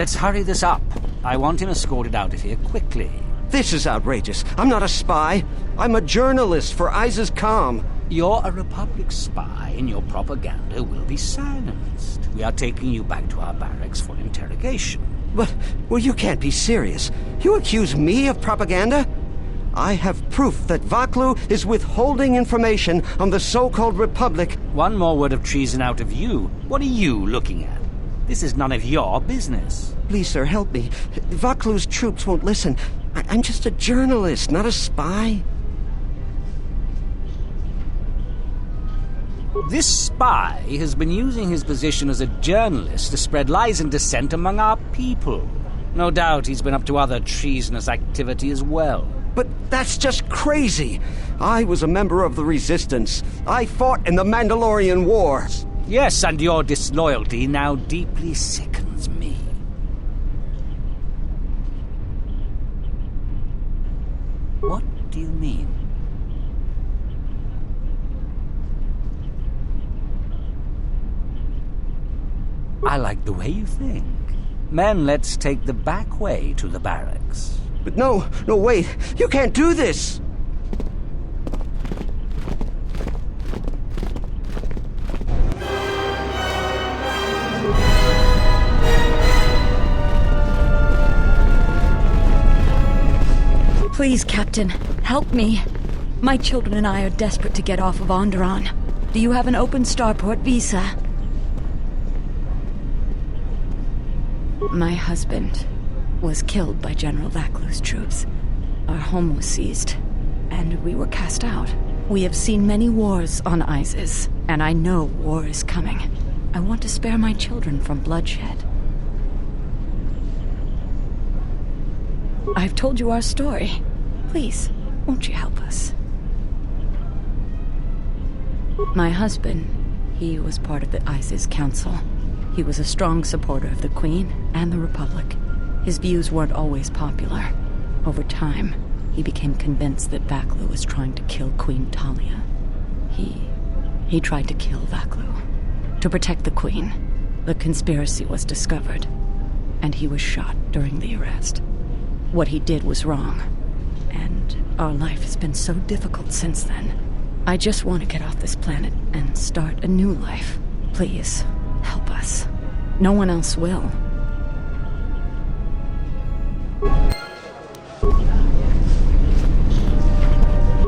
Let's hurry this up. I want him escorted out of here quickly. This is outrageous. I'm not a spy. I'm a journalist for Iziz. You're a Republic spy, and your propaganda will be silenced. We are taking you back to our barracks for interrogation. But, well, you can't be serious. You accuse me of propaganda? I have proof that Vaklu is withholding information on the so-called Republic. One more word of treason out of you. What are you looking at? This is none of your business. Please, sir, help me. Vaklu's troops won't listen. I'm just a journalist, not a spy. This spy has been using his position as a journalist to spread lies and dissent among our people. No doubt he's been up to other treasonous activity as well. But that's just crazy. I was a member of the Resistance. I fought in the Mandalorian Wars. Yes, and your disloyalty now deeply sickens me. What do you mean? I like the way you think. Men, let's take the back way to the barracks. But no, wait. You can't do this! Please, Captain, help me. My children and I are desperate to get off of Onderon. Do you have an open starport visa? My husband was killed by General Vaklu's troops. Our home was seized, and we were cast out. We have seen many wars on Iziz, and I know war is coming. I want to spare my children from bloodshed. I've told you our story. Please, won't you help us? My husband, he was part of the Iziz Council. He was a strong supporter of the Queen and the Republic. His views weren't always popular. Over time, he became convinced that Vaklu was trying to kill Queen Talia. He tried to kill Vaklu. To protect the Queen, the conspiracy was discovered, and he was shot during the arrest. What he did was wrong, and our life has been so difficult since then. I just want to get off this planet and start a new life. Please, help us. No one else will.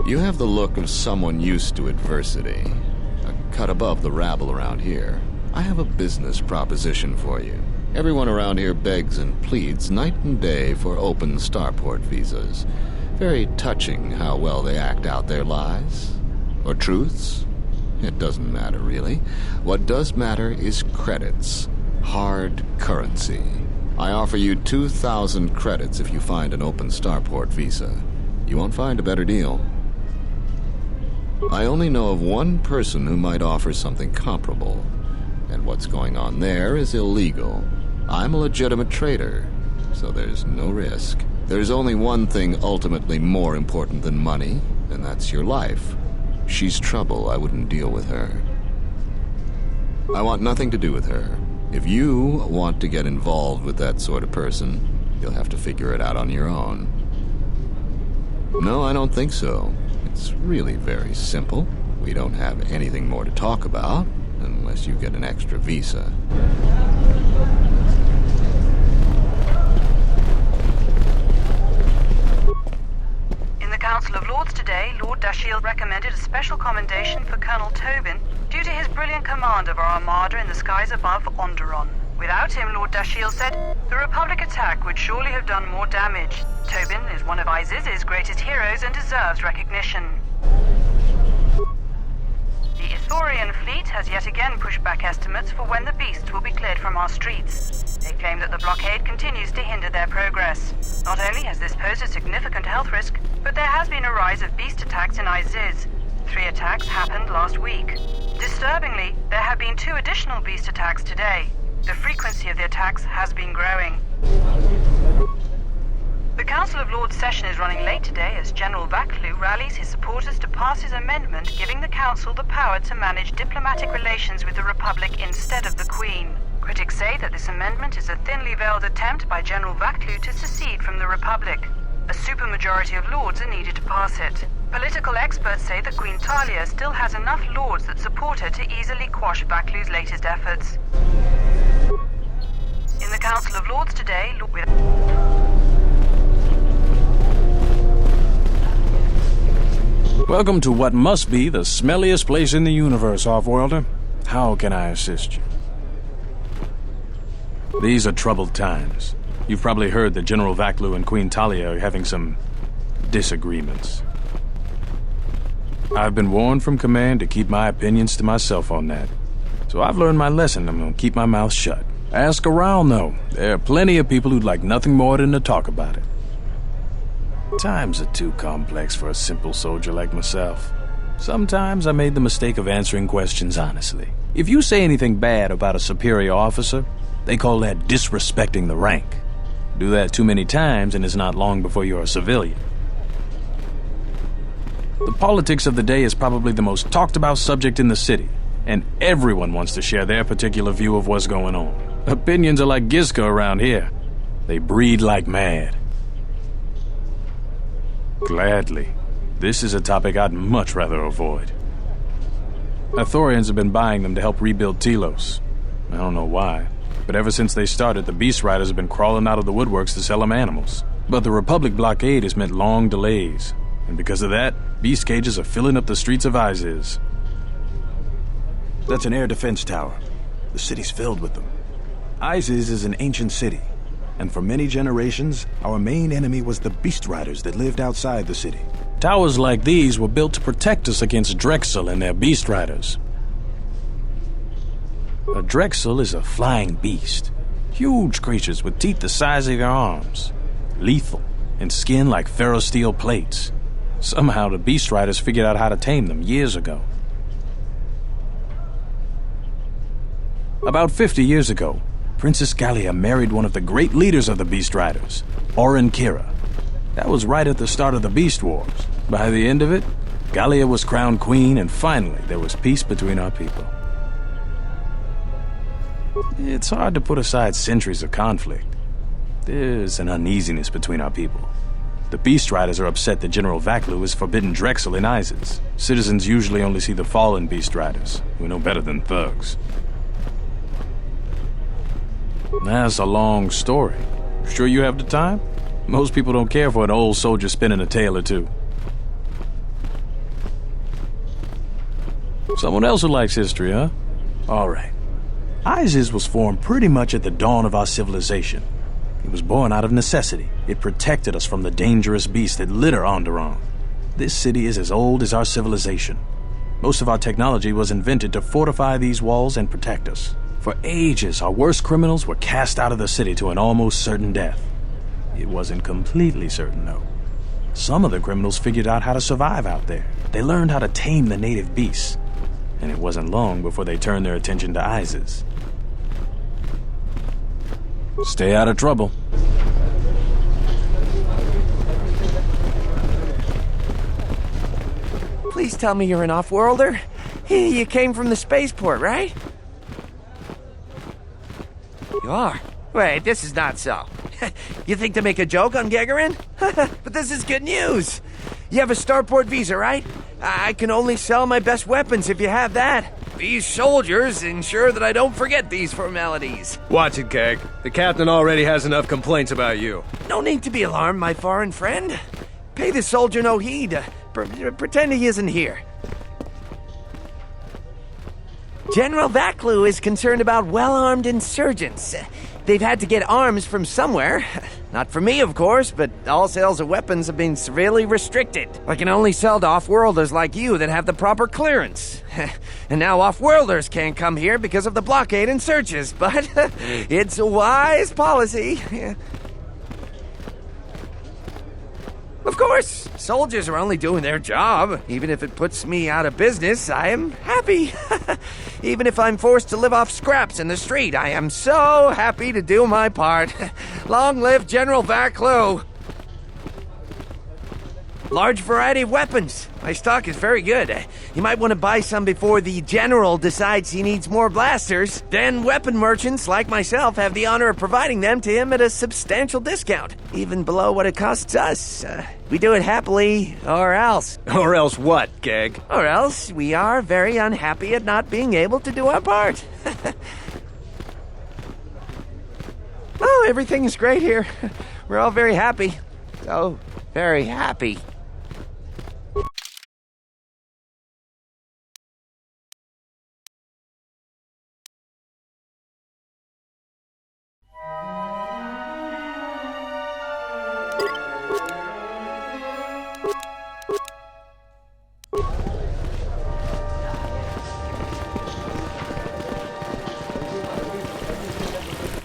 You have the look of someone used to adversity. A cut above the rabble around here. I have a business proposition for you. Everyone around here begs and pleads night and day for open starport visas. Very touching how well they act out their lies. Or truths. It doesn't matter, really. What does matter is credits. Hard currency. I offer you 2,000 credits if you find an open starport visa. You won't find a better deal. I only know of one person who might offer something comparable. And what's going on there is illegal. I'm a legitimate trader, so there's no risk. There's only one thing ultimately more important than money, and that's your life. She's trouble. I wouldn't deal with her. I want nothing to do with her. If you want to get involved with that sort of person, you'll have to figure it out on your own. No, I don't think so. It's really very simple. We don't have anything more to talk about, unless you get an extra visa. In the Council of Lords today, Lord Dashiell recommended a special commendation for Colonel Tobin due to his brilliant command of our armada in the skies above Onderon. Without him, Lord Dashiell said, the Republic attack would surely have done more damage. Tobin is one of Iziz's greatest heroes and deserves recognition. The Ithorian fleet has yet again pushed back estimates for when the beasts will be cleared from our streets. They claim that the blockade continues to hinder their progress. Not only has this posed a significant health risk, but there has been a rise of beast attacks in Iziz. 3 attacks happened last week. Disturbingly, there have been 2 additional beast attacks today. The frequency of the attacks has been growing. The Council of Lords session is running late today as General Vaklu rallies his supporters to pass his amendment giving the Council the power to manage diplomatic relations with the Republic instead of the Queen. Critics say that this amendment is a thinly veiled attempt by General Vaklu to secede from the Republic. A supermajority of lords are needed to pass it. Political experts say that Queen Talia still has enough lords that support her to easily quash Vaklu's latest efforts. In the Council of Lords today, Welcome to what must be the smelliest place in the universe, Offworlder. How can I assist you? These are troubled times. You've probably heard that General Vaklu and Queen Talia are having some disagreements. I've been warned from command to keep my opinions to myself on that. So I've learned my lesson. I'm gonna keep my mouth shut. Ask around, though. There are plenty of people who'd like nothing more than to talk about it. Times are too complex for a simple soldier like myself. Sometimes I made the mistake of answering questions honestly. If you say anything bad about a superior officer, they call that disrespecting the rank. Do that too many times and it's not long before you're a civilian. The politics of the day is probably the most talked about subject in the city, and everyone wants to share their particular view of what's going on. Opinions are like Gizka around here. They breed like mad. Gladly. This is a topic I'd much rather avoid. Ithorians have been buying them to help rebuild Telos. I don't know why, but ever since they started, the Beast Riders have been crawling out of the woodworks to sell them animals. But the Republic blockade has meant long delays, and because of that, beast cages are filling up the streets of Iziz. That's an air defense tower. The city's filled with them. Iziz is an ancient city, and for many generations, our main enemy was the Beast Riders that lived outside the city. Towers like these were built to protect us against Drexel and their Beast Riders. A Drexel is a flying beast. Huge creatures with teeth the size of your arms. Lethal, and skin like ferrosteel plates. Somehow the Beast Riders figured out how to tame them years ago. About 50 years ago, Princess Gallia married one of the great leaders of the Beast Riders, Orin Kira. That was right at the start of the Beast Wars. By the end of it, Gallia was crowned queen, and finally there was peace between our people. It's hard to put aside centuries of conflict. There's an uneasiness between our people. The Beast Riders are upset that General Vaklu has forbidden Drexel in Iziz. Citizens usually only see the fallen Beast Riders, who know better than thugs. That's a long story. Sure you have the time? Most people don't care for an old soldier spinning a tale or two. Someone else who likes history, huh? All right. Iziz was formed pretty much at the dawn of our civilization. It was born out of necessity. It protected us from the dangerous beasts that litter Onderon. This city is as old as our civilization. Most of our technology was invented to fortify these walls and protect us. For ages, our worst criminals were cast out of the city to an almost certain death. It wasn't completely certain, though. Some of the criminals figured out how to survive out there. They learned how to tame the native beasts. And it wasn't long before they turned their attention to Iziz. Stay out of trouble. Please tell me you're an off-worlder. You came from the spaceport, right? You are? Wait, this is not so. You think to make a joke on Gagarin? But this is good news. You have a starport visa, right? I can only sell my best weapons if you have that. These soldiers ensure that I don't forget these formalities. Watch it, Keg. The captain already has enough complaints about you. No need to be alarmed, my foreign friend. Pay the soldier no heed. Pretend he isn't here. General Vaklu is concerned about well-armed insurgents. They've had to get arms from somewhere. Not from me, of course, but all sales of weapons have been severely restricted. I can only sell to off-worlders like you that have the proper clearance. And now off-worlders can't come here because of the blockade and searches, but it's a wise policy. Of course, soldiers are only doing their job. Even if it puts me out of business, I am happy. Even if I'm forced to live off scraps in the street, I am so happy to do my part. Long live General Vaklu. Large variety of weapons. My stock is very good. You might want to buy some before the general decides he needs more blasters. Then weapon merchants like myself have the honor of providing them to him at a substantial discount, even below what it costs us. We do it happily, or else. Or else what, Gag? Or else we are very unhappy at not being able to do our part. Oh, everything is great here. We're all very happy. So very happy.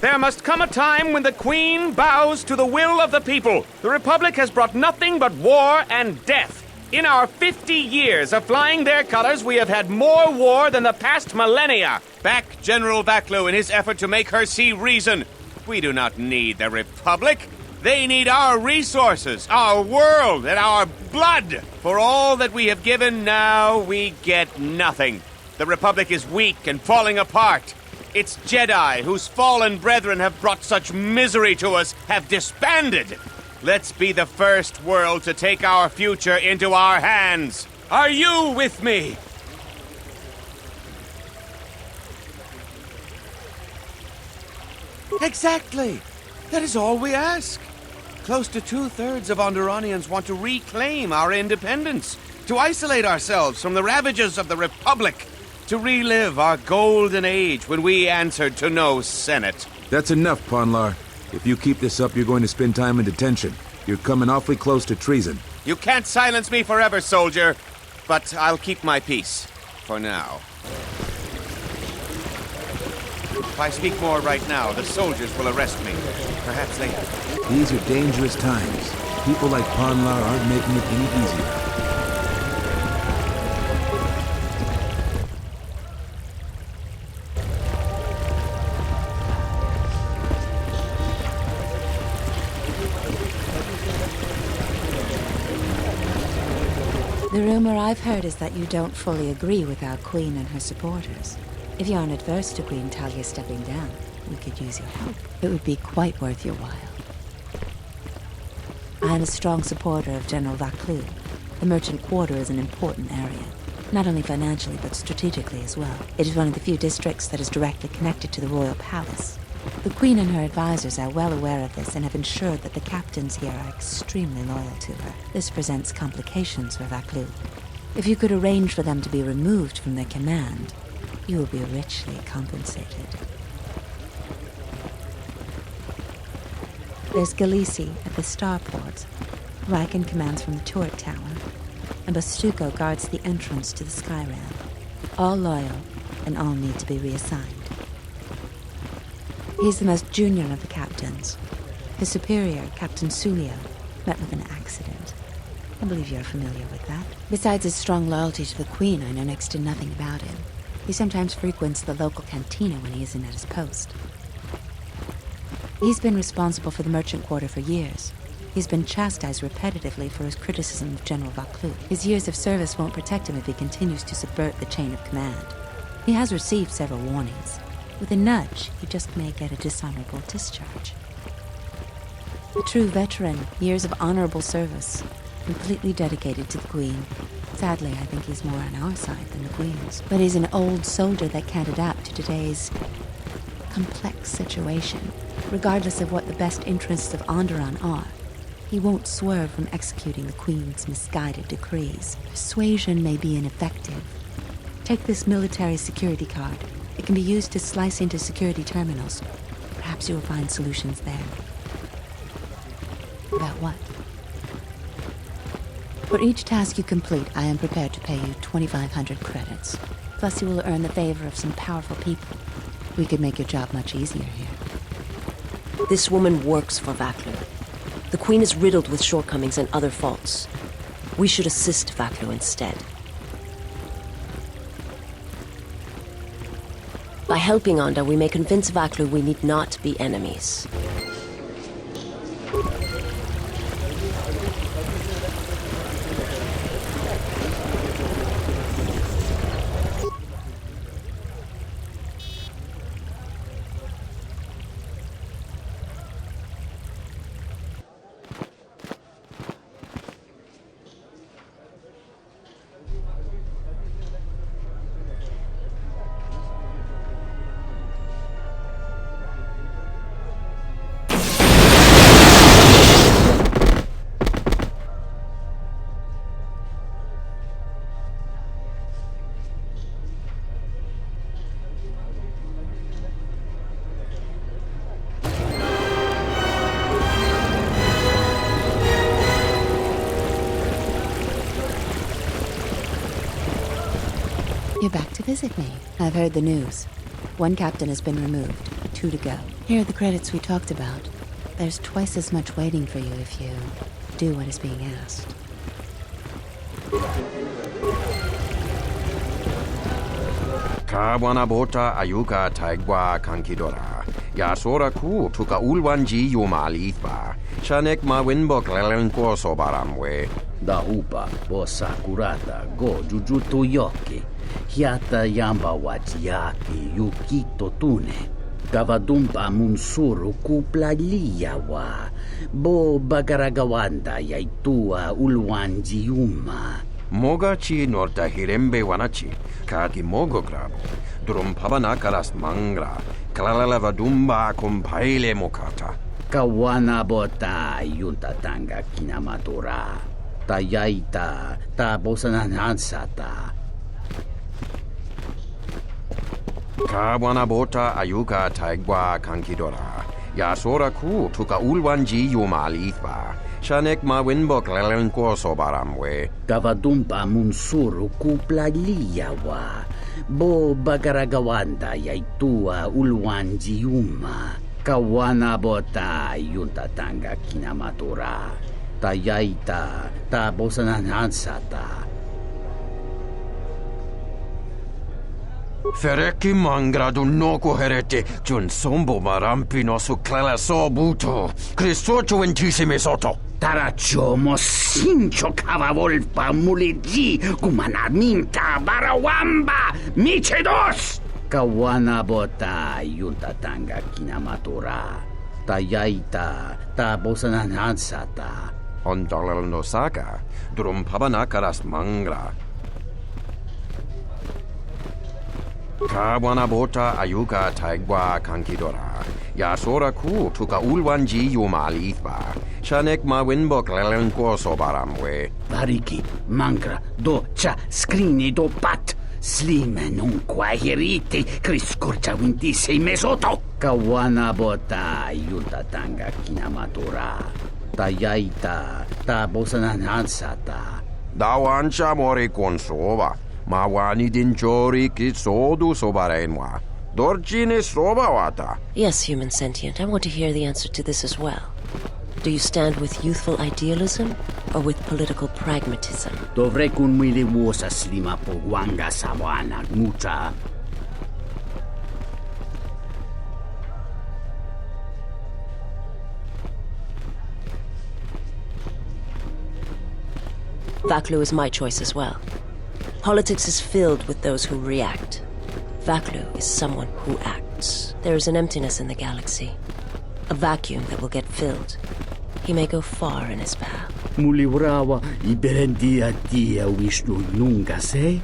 There must come a time when the Queen bows to the will of the people. The Republic has brought nothing but war and death. In our 50 years of flying their colors, we have had more war than the past millennia. Back General Vaklu in his effort to make her see reason. We do not need the Republic. They need our resources, our world, and our blood. For all that we have given, now we get nothing. The Republic is weak and falling apart. Its Jedi, whose fallen brethren have brought such misery to us, have disbanded. Let's be the first world to take our future into our hands. Are you with me? Exactly. That is all we ask. Close to 2/3 of Onderonians want to reclaim our independence, to isolate ourselves from the ravages of the Republic, to relive our golden age when we answered to no Senate. That's enough, Ponlar. If you keep this up, you're going to spend time in detention. You're coming awfully close to treason. You can't silence me forever, soldier, but I'll keep my peace. For now. If I speak more right now, the soldiers will arrest me. Perhaps later. These are dangerous times. People like Ponlar aren't making it any easier. The rumor I've heard is that you don't fully agree with our Queen and her supporters. If you aren't adverse to Queen Talia stepping down, we could use your help. It would be quite worth your while. I am a strong supporter of General Vaklu. The merchant quarter is an important area, not only financially but strategically as well. It is one of the few districts that is directly connected to the royal palace. The Queen and her advisors are well aware of this and have ensured that the captains here are extremely loyal to her. This presents complications for Vaklu. If you could arrange for them to be removed from their command, you will be richly compensated. There's Galisi at the starport. Riken commands from the turret tower, and Bastuco guards the entrance to the Skyram. All loyal, and all need to be reassigned. He's the most junior of the captains. His superior, Captain Sulio, met with an accident. I believe you're familiar with that. Besides his strong loyalty to the Queen, I know next to nothing about him. He sometimes frequents the local cantina when he isn't at his post. He's been responsible for the merchant quarter for years. He's been chastised repetitively for his criticism of General Vaklu. His years of service won't protect him if he continues to subvert the chain of command. He has received several warnings. With a nudge, he just may get a dishonorable discharge. A true veteran, years of honorable service, completely dedicated to the Queen. Sadly, I think he's more on our side than the Queen's. But he's an old soldier that can't adapt to today's complex situation. Regardless of what the best interests of Onderon are, he won't swerve from executing the Queen's misguided decrees. Persuasion may be ineffective. Take this military security card. It can be used to slice into security terminals. Perhaps you will find solutions there. About what? For each task you complete, I am prepared to pay you 2,500 credits. Plus you will earn the favor of some powerful people. We could make your job much easier here. This woman works for Vaklu. The Queen is riddled with shortcomings and other faults. We should assist Vaklu instead. By helping Onda, we may convince Vaklu we need not be enemies. You're back to visit me. I've heard the news. One captain has been removed. 2 to go. Here are the credits we talked about. There's twice as much waiting for you if you do what is being asked. Kawana bota ayuka taigwa kankidora. Yasora ku tuka ulwanji yumalithba. Shanek ma winbok lelenko sobaramwe. Da upa bosa kurata go jujuto yoki. Hiata yamba wajiaki yukito tune. Gavadumpa munsuru kupla liyawa. Bo bagaragawanda yaitua ulwanji yuma. Mogachi norta hirembe wanachi. Kati mogo grabo. Durum pabana karas mangra. Kalalava dumba kumpaile mokata. Kawana bota yunta tanga kinamatura. Tayaita ta bosananansata. Kawana bota ayuka taigwa kankidora. Yasora ku tuka ulwanji yumalithba. Shanek ma winbok lelenko sobaramwe. Gavadumpa munsuru kupla liyawa. Bo bagaragawanda yaitua ulwanji yuma. Kawana bota yunta tanga kinamatura. Tayaita ta bosananansata. Fereki mangra noko herete jun sombo marampi no su clela sobuto. Cristocho intissime soto. Tarachomo sincho cavavolpa muligi gumanarminta barawamba michedos. Kawana bota yunta tanga kinamatura. Tayaita ta bosananansata. Ondalel no saga. Durum pabanakaras mangra. Kawana bota ayuka taigwa kankidora. Yasora ku tuka ulwanji yumalithba. Shanek ma winbok lelenko sobaramwe. Variki, mangra, do cha scrini do pat. Slime non quahiriti, criscorcia wintisi mesoto. Kawana bota yunta tanga kinamatura. Tayaita ta bosananansata. Dawancha mori konsova. Mawani dinjori kitsodu sobarenwa. Dorjine sobawata. Yes, human sentient. I want to hear the answer to this as well. Do you stand with youthful idealism or with political pragmatism? Dovrei kun mili wosa slima po wanga sawana mucha. Vaklu is my choice as well. Politics is filled with those who react. Vaklu is someone who acts. There is an emptiness in the galaxy. A vacuum that will get filled. He may go far in his path. Muliwrawa iberendia tia Vishnu nunca se.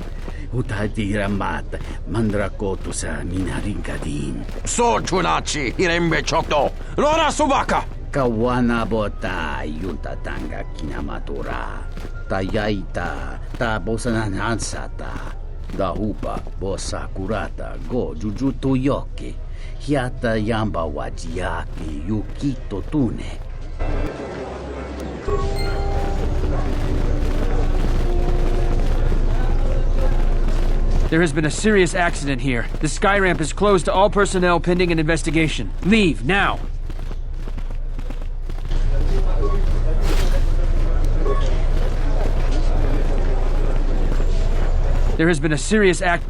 Utati ramat mandrakotu sa minaringadin. So chunachi hirembe chokto. Lora subaka. Kawana bota yunta tanga kinamatura. Tayaita ta bosananansata. Da upa bosa kurata go jujuto yoki. Hiata yamba wajiaki yukito tune. There has been a serious accident here. The sky ramp is closed to all personnel pending an investigation. Leave, now! There has been a serious act...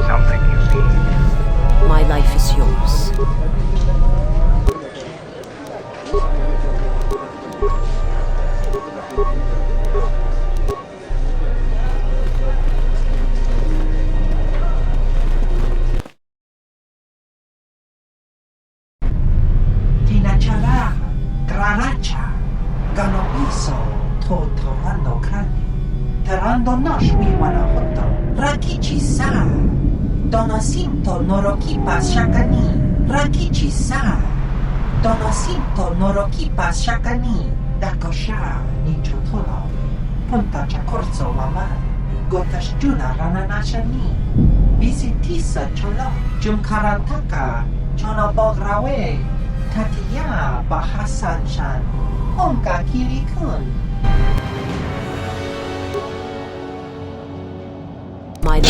Something you need. My life is yours. Tinachara, Granacha, Ganopiso, Totorando Kani, Terando Noshwi Wanahoto, Rakichi Sa, Donasinto Norokipa Shakani, Rakichi Sa, Donasinto Norokipa Shakani, Dakosha, Nichotolo, Punta Chacorso Waman, Gotashjuna Rananashani, Visitisa Cholo, Jumkarantaka, Chonobograwe, Tatiya Bahasan-chan. Onka Kiri-kun. My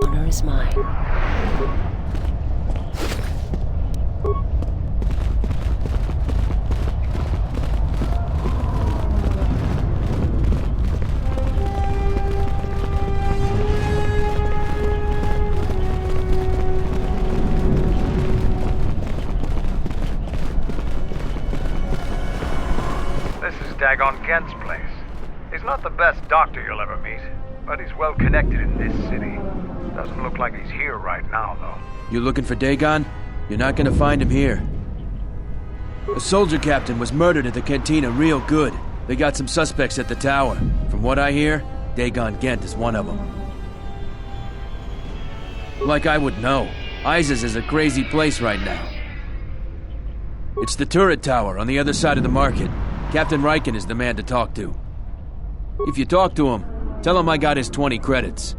honor is mine. This is Dagon Kent's place. He's not the best doctor you'll ever meet, but he's well connected in this city. Doesn't look like he's here right now, though. You looking for Dagon? You're not gonna find him here. A soldier captain was murdered at the cantina real good. They got some suspects at the tower. From what I hear, Dagon Gent is one of them. Like I would know. Iziz is a crazy place right now. It's the turret tower on the other side of the market. Captain Riken is the man to talk to. If you talk to him, tell him I got his 20 credits.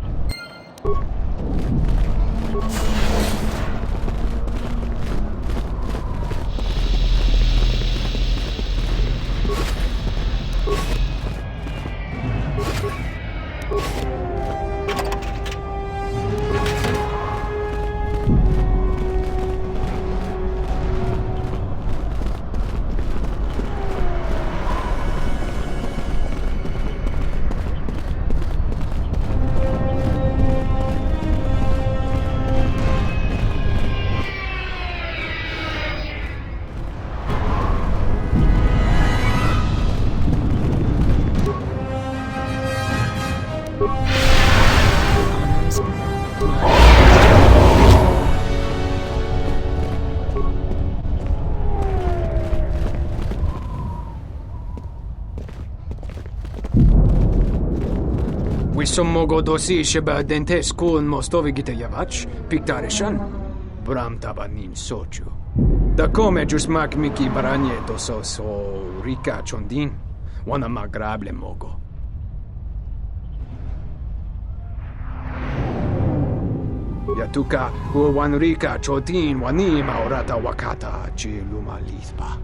Wisommogo dosi sheba dente skun mostovi gite yavach, piktarishan, bram tabanin sochu. Da come jusmak miki baranye doso so rika chondin, wana magrable mogo. Yatuka wan rika chotin wani maorata wakata chi luma lispa.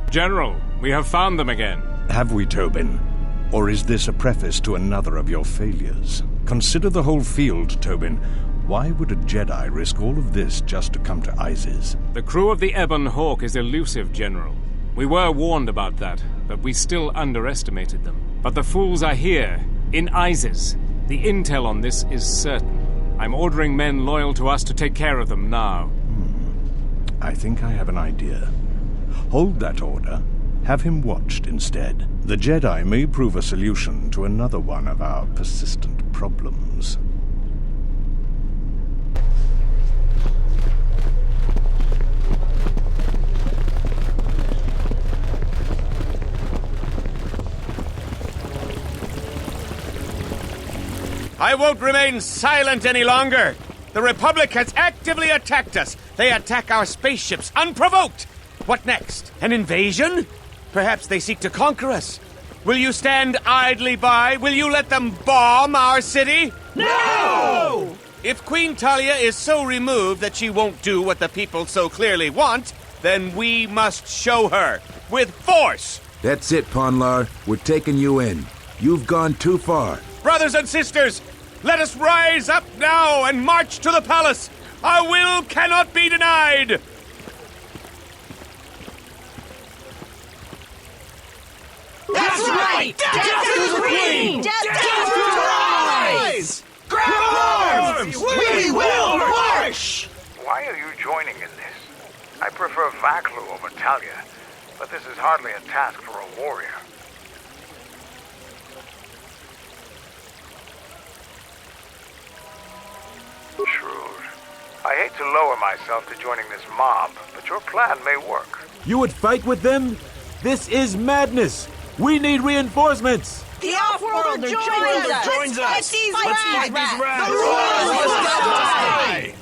General, we have found them again. Have we, Tobin? Or is this a preface to another of your failures? Consider the whole field, Tobin. Why would a Jedi risk all of this just to come to Iziz? The crew of the Ebon Hawk is elusive, General. We were warned about that, but we still underestimated them. But the fools are here, in Iziz. The intel on this is certain. I'm ordering men loyal to us to take care of them now. I think I have an idea. Hold that order. Have him watched instead. The Jedi may prove a solution to another one of our persistent problems. I won't remain silent any longer. The Republic has actively attacked us. They attack our spaceships unprovoked. What next? An invasion? Perhaps they seek to conquer us. Will you stand idly by? Will you let them bomb our city? No! If Queen Talia is so removed that she won't do what the people so clearly want, then we must show her. With force! That's it, Ponlar. We're taking you in. You've gone too far. Brothers and sisters, let us rise up now and march to the palace. Our will cannot be denied. That's right! Death to the Queen! Death to the rise! Grab arms! We will march! Why are you joining in this? I prefer Vaklu over Talia, but this is hardly a task for a warrior. Shrewd. I hate to lower myself to joining this mob, but your plan may work. You would fight with them? This is madness! We need reinforcements! The Off-Worlder joins us! Let's fight these rats! The Royals must die!